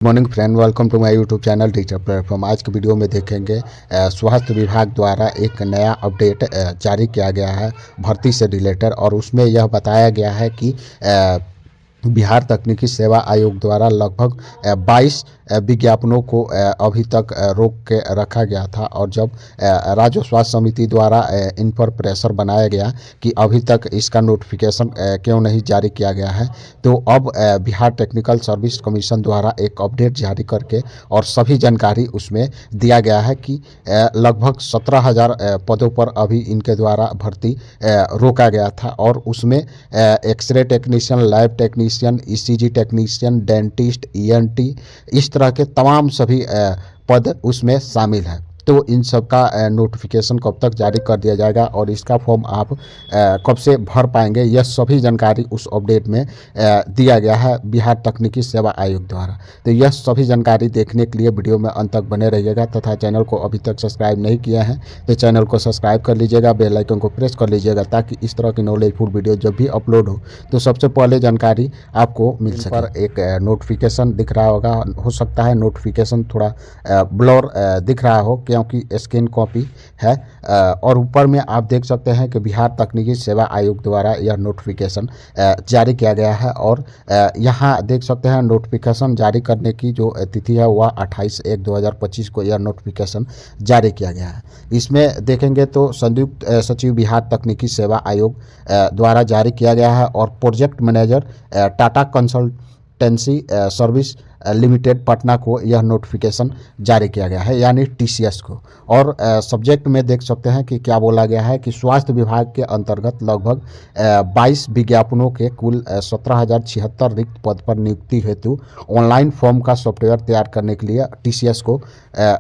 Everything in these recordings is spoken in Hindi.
Morning friend, welcome to my YouTube channel digital platform. आज के वीडियो में देखेंगे स्वास्थ्य विभाग द्वारा एक नया अपडेट जारी किया गया है भर्ती से रिलेटेड, और उसमें यह बताया गया है कि बिहार तकनीकी सेवा आयोग द्वारा लगभग 22 विज्ञापनों को अभी तक रोक के रखा गया था, और जब राज्य स्वास्थ्य समिति द्वारा इन पर प्रेशर बनाया गया कि अभी तक इसका नोटिफिकेशन क्यों नहीं जारी किया गया है, तो अब बिहार टेक्निकल सर्विस कमीशन द्वारा एक अपडेट जारी करके और सभी जानकारी उसमें दिया गया है कि लगभग 17,000 पदों पर अभी इनके द्वारा भर्ती रोका गया था, और उसमें X-ray technician, lab technician, ECG technician, dentist, ENT, इस तरह के तमाम सभी पद उसमें शामिल हैं। तो इन सब का नोटिफिकेशन कब तक जारी कर दिया जाएगा और इसका फॉर्म आप कब से भर पाएंगे, यह सभी जानकारी उस अपडेट में दिया गया है बिहार तकनीकी सेवा आयोग द्वारा। तो यह सभी जानकारी देखने के लिए वीडियो में अंत तक बने रहिएगा, तथा चैनल को अभी तक सब्सक्राइब नहीं किया है तो चैनल को सब्सक्राइब कर लीजिएगा, बेल आइकन को प्रेस कर लीजिएगा, ताकि इस तरह की नॉलेजफुल वीडियो जब भी अपलोड हो तो सबसे पहले जानकारी आपको मिल सके। पर एक नोटिफिकेशन दिख रहा होगा, हो सकता है नोटिफिकेशन थोड़ा ब्लर दिख रहा हो क्योंकि स्कैन कॉपी है, और ऊपर में आप देख सकते हैं कि बिहार तकनीकी सेवा आयोग द्वारा यह नोटिफिकेशन जारी किया गया है। और यहाँ देख सकते हैं नोटिफिकेशन जारी करने की जो तिथि है वह 28/1/2025 को यह नोटिफिकेशन जारी किया गया है। इसमें देखेंगे तो संयुक्त सचिव बिहार तकनीकी सेवा आयोग द्वारा जारी किया गया है, और project manager Tata consultancy service limited Patna को यह नोटिफिकेशन जारी किया गया है, यानी टीसीएस को। और सब्जेक्ट में देख सकते हैं कि क्या बोला गया है कि स्वास्थ्य विभाग के अंतर्गत लगभग 22 विज्ञापनों के कुल 17,076 रिक्त पद पर नियुक्ति हेतु ऑनलाइन फॉर्म का सॉफ्टवेयर तैयार करने के लिए टीसीएस को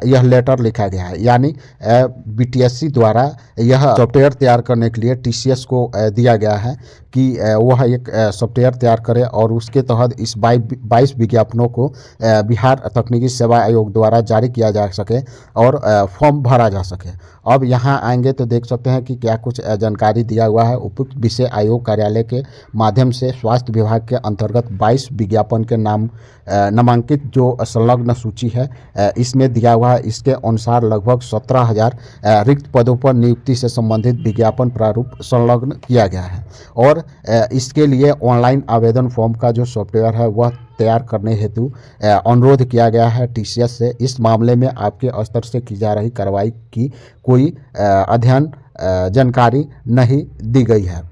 यह लेटर लिखा गया है, यानी बीटीएससी द्वारा यह सॉफ्टवेयर तैयार करने के लिए टीसीएस को दिया गया है कि वह एक सॉफ्टवेयर तैयार करे, और उसके तहत इस 22 विज्ञापनों को बिहार तकनीकी सेवा आयोग द्वारा जारी किया जा सके और फॉर्म भरा जा सके। अब यहाँ आएंगे तो देख सकते हैं कि क्या कुछ जानकारी दिया हुआ है। उपयुक्त विषय आयोग कार्यालय के माध्यम से स्वास्थ्य विभाग के अंतर्गत 22 विज्ञापन के नामांकित जो संलग्न सूची है इसमें दिया हुआ है। इसके अनुसार लगभग 17,000 रिक्त पदों पर नियुक्ति से संबंधित विज्ञापन प्रारूप संलग्न किया गया है, और इसके लिए ऑनलाइन आवेदन फॉर्म का जो सॉफ्टवेयर है वह तैयार करने हेतु अनुरोध किया गया है टीसीएस से। इस मामले में आपके स्तर से की जा रही कार्रवाई की कोई अध्ययन जानकारी नहीं दी गई है।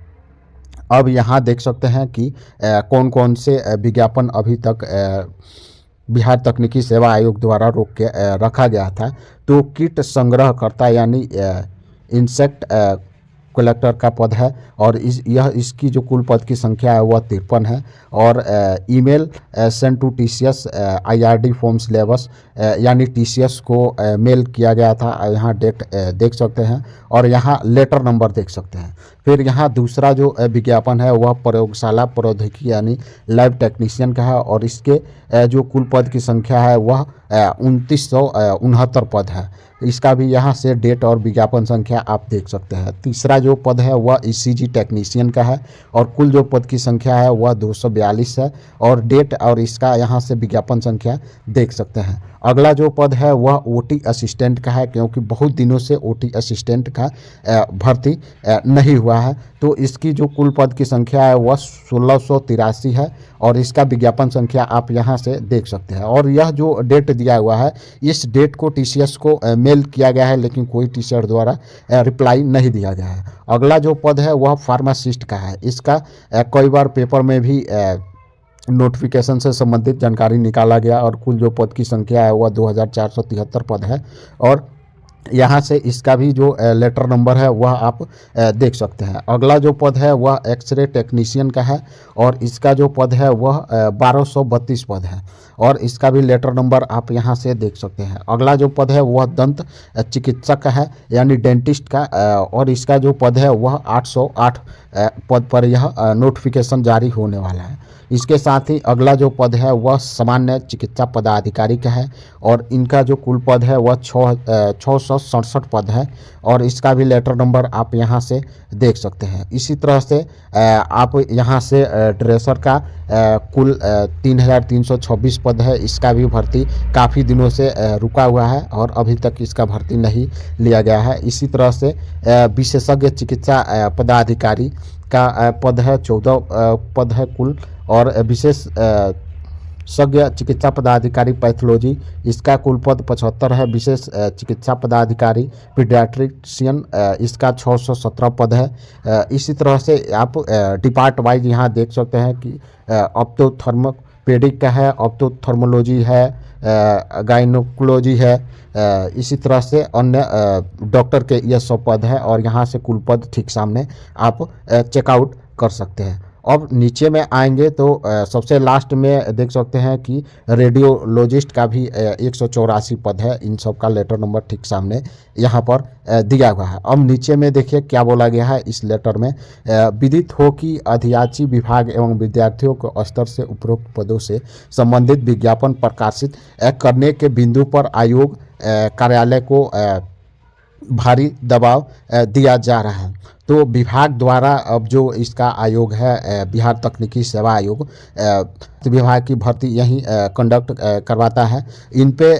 अब यहाँ देख सकते हैं कि कौन कौन से विज्ञापन अभी तक बिहार तकनीकी सेवा आयोग द्वारा रोक के रखा गया था। तो कीट संग्रहकर्ता यानी इंसेक्ट कलेक्टर का पद है, और इसकी जो कुल पद की संख्या है वह 53 है, और email send to TCS IRD form syllabus यानी टीसीएस को मेल किया गया था। यहाँ डेट देख सकते हैं, और यहाँ लेटर नंबर देख सकते हैं। फिर यहाँ दूसरा जो विज्ञापन है वह प्रयोगशाला प्रौद्योगिकी यानी लैब टेक्नीशियन का है, और इसके जो कुल पद की संख्या है वह 2969 पद है। इसका भी यहाँ से डेट और विज्ञापन संख्या आप देख सकते हैं। तीसरा जो पद है वह ईसीजी टेक्नीशियन का है, और कुल जो पद की संख्या है वह 242 है, और डेट और इसका यहाँ से विज्ञापन संख्या देख सकते हैं। अगला जो पद है वह ओटी असिस्टेंट का है, क्योंकि बहुत दिनों से ओटी असिस्टेंट का भर्ती नहीं हुआ है। तो इसकी जो कुल पद की संख्या है वह 1683 है, और इसका विज्ञापन संख्या आप यहाँ से देख सकते हैं। और यह जो डेट दिया हुआ है इस डेट को टीसीएस को मेल किया गया है, लेकिन कोई टीसीएस द्वारा रिप्लाई नहीं दिया गया है। अगला जो पद है वह फार्मासिस्ट का है। इसका कई बार पेपर में भी नोटिफिकेशन से संबंधित जानकारी निकाला गया, और कुल जो पद की संख्या है वह 2473 पद है, और यहाँ से इसका भी जो लेटर नंबर है वह आप देख सकते हैं। अगला जो पद है वह एक्सरे टेक्नीशियन का है, और इसका जो पद है वह 1232 पद है, और इसका भी लेटर नंबर आप यहाँ से देख सकते हैं। अगला जो पद है वह दंत चिकित्सक का है, यानी डेंटिस्ट का, और इसका जो पद है वह 808 पद पर यह नोटिफिकेशन जारी होने वाला है। इसके साथ ही अगला जो पद है वह सामान्य चिकित्सा पदाधिकारी का है और इनका जो कुल पद है वह 667 पद है और इसका भी लेटर नंबर आप यहाँ से देख सकते हैं। इसी तरह से आप यहाँ से ड्रेसर का कुल 3326 पद है, इसका भी भर्ती काफ़ी दिनों से रुका हुआ है और अभी तक इसका भर्ती नहीं लिया गया है। इसी तरह से विशेषज्ञ चिकित्सा पदाधिकारी का पद है 14 पद है कुल और विशेष सज्ञ चिकित्सा पदाधिकारी पैथोलॉजी इसका कुल पद 75 है। विशेष चिकित्सा पदाधिकारी पीडियाट्रिशियन इसका 617 पद है। इसी तरह से आप डिपार्ट वाइज यहाँ देख सकते हैं कि ऑप्टोथर्मोपेडिक का है, ऑप्टोथर्मोलॉजी है, गायनोकोलॉजी है, इसी तरह से अन्य डॉक्टर के ये सब पद है और यहाँ से कुल पद ठीक सामने आप चेकआउट कर सकते हैं। अब नीचे में आएंगे तो सबसे लास्ट में देख सकते हैं कि रेडियोलॉजिस्ट का भी 184 पद है। इन सब का लेटर नंबर ठीक सामने यहाँ पर दिया हुआ है। अब नीचे में देखिए क्या बोला गया है इस लेटर में, विदित हो कि अधियाची विभाग एवं विद्यार्थियों को स्तर से उपरोक्त पदों से संबंधित विज्ञापन प्रकाशित करने के बिंदु पर आयोग कार्यालय को भारी दबाव दिया जा रहा है। तो विभाग द्वारा अब जो इसका आयोग है बिहार तकनीकी सेवा आयोग विभाग की भर्ती यहीं कंडक्ट करवाता है। इन पे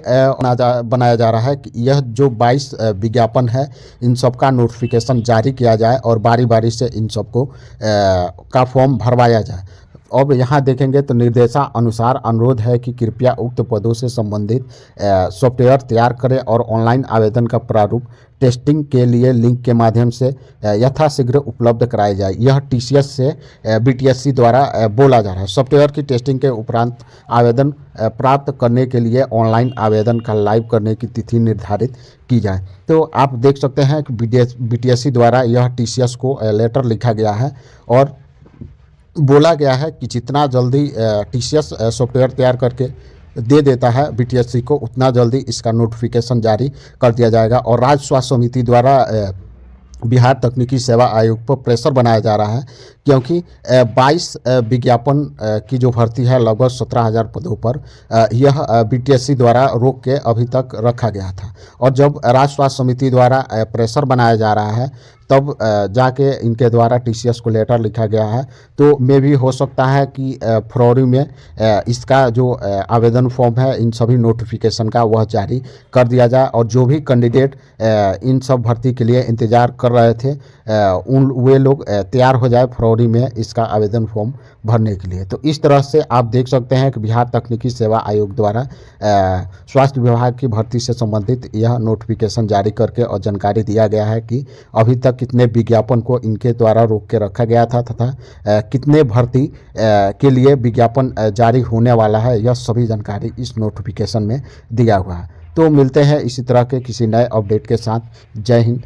बनाया जा रहा है कि यह जो 22 विज्ञापन है इन सब का नोटिफिकेशन जारी किया जाए और बारी बारी से इन सबको का फॉर्म भरवाया जाए। अब यहाँ देखेंगे तो निर्देशा अनुसार अनुरोध है कि कृपया उक्त पदों से संबंधित सॉफ्टवेयर तैयार करें और ऑनलाइन आवेदन का प्रारूप टेस्टिंग के लिए लिंक के माध्यम से यथाशीघ्र उपलब्ध कराया जाए। यह टीसीएस से बीटीएससी द्वारा बोला जा रहा है। सॉफ्टवेयर की टेस्टिंग के उपरांत आवेदन प्राप्त करने के लिए ऑनलाइन आवेदन का लाइव करने की तिथि निर्धारित की जाए। तो आप देख सकते हैं कि बीटीएससी द्वारा यह टीसीएस को लेटर लिखा गया है और बोला गया है कि जितना जल्दी टीसीएस सॉफ्टवेयर तैयार करके दे देता है बीटीएससी को उतना जल्दी इसका नोटिफिकेशन जारी कर दिया जाएगा। और राज्य स्वास्थ्य समिति द्वारा बिहार तकनीकी सेवा आयोग पर प्रेशर बनाया जा रहा है क्योंकि 22 विज्ञापन की जो भर्ती है लगभग 17,000 पदों पर यह बीटीएससी द्वारा रोक के अभी तक रखा गया था और जब राज्य स्वास्थ्य समिति द्वारा प्रेशर बनाया जा रहा है तब जाके इनके द्वारा टीसीएस को लेटर लिखा गया है। तो मे भी हो सकता है कि फरवरी में इसका जो आवेदन फॉर्म है इन सभी नोटिफिकेशन का वह जारी कर दिया जाए और जो भी कैंडिडेट इन सब भर्ती के लिए इंतज़ार कर रहे थे वे लोग तैयार हो जाए फरवरी में इसका आवेदन फॉर्म भरने के लिए। तो इस तरह से आप देख सकते हैं कि बिहार तकनीकी सेवा आयोग द्वारा स्वास्थ्य विभाग की भर्ती से संबंधित यह नोटिफिकेशन जारी करके और जानकारी दिया गया है कि अभी तक कितने विज्ञापन को इनके द्वारा रोक के रखा गया था तथा कितने भर्ती के लिए विज्ञापन जारी होने वाला है, यह सभी जानकारी इस नोटिफिकेशन में दिया हुआ है। तो मिलते हैं इसी तरह के किसी नए अपडेट के साथ। जय हिंद।